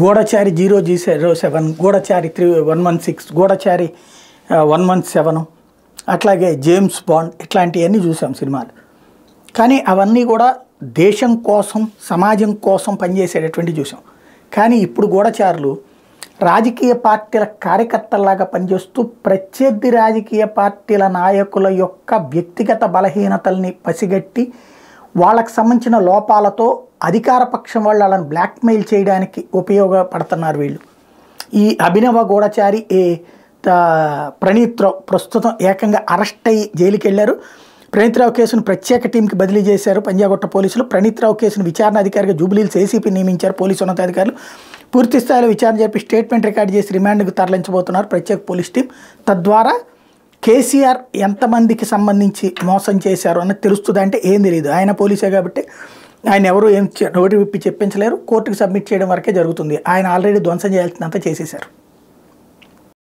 గూఢచారి 007, గూఢచారి 116, గూఢచారి 117, అట్లాగే James bond, ఇట్లాంటివన్నీ చూసాం సినిమాలు. కానీ అవన్నీ కూడా దేశం కోసం సమాజం కోసం పనిచేసేటటువంటి చూసాం. కానీ ఇప్పుడు గూఢచారులు రాజకీయ పార్టీల కార్యకర్తల్లాగా పనిచేస్తూ ప్రత్యర్థి రాజకీయ పార్టీల నాయకుల యొక్క వ్యక్తిగత బలహీనతల్ని పసిగట్టి వాళ్ళకు సంబంధించిన లోపాలతో అధికార పక్షం వాళ్ళని బ్లాక్మెయిల్ చేయడానికి ఉపయోగపడుతున్నారు వీళ్ళు. ఈ అభినవ గూఢచారి ప్రణీత్ రావు ప్రస్తుతం ఏకంగా అరెస్ట్ అయ్యి జైలుకి వెళ్ళారు. ప్రణీత్ రావు కేసును ప్రత్యేక టీంకి బదిలీ చేశారు పంజాగుట్ట పోలీసులు. ప్రణీత్ రావు కేసును విచారణ అధికారిగా జూబ్లీహిల్స్ ఏసీపీ నియమించారు పోలీసు ఉన్నతాధికారులు. పూర్తి స్థాయిలో విచారణ జరిపి స్టేట్మెంట్ రికార్డు చేసి రిమాండ్కు తరలించబోతున్నారు ప్రత్యేక పోలీస్ టీం. తద్వారా కేసీఆర్ ఎంతమందికి సంబంధించి మోసం చేశారు అన్నది తెలుస్తుంది. అంటే ఏం తెలియదు, ఆయన పోలీసే కాబట్టి ఆయన ఎవరు ఏం నోటి విప్పి చెప్పించలేరు. కోర్టుకు సబ్మిట్ చేయడం వరకే జరుగుతుంది. ఆయన ఆల్రెడీ ధ్వంసం చేయాల్సినంత చేసేశారు.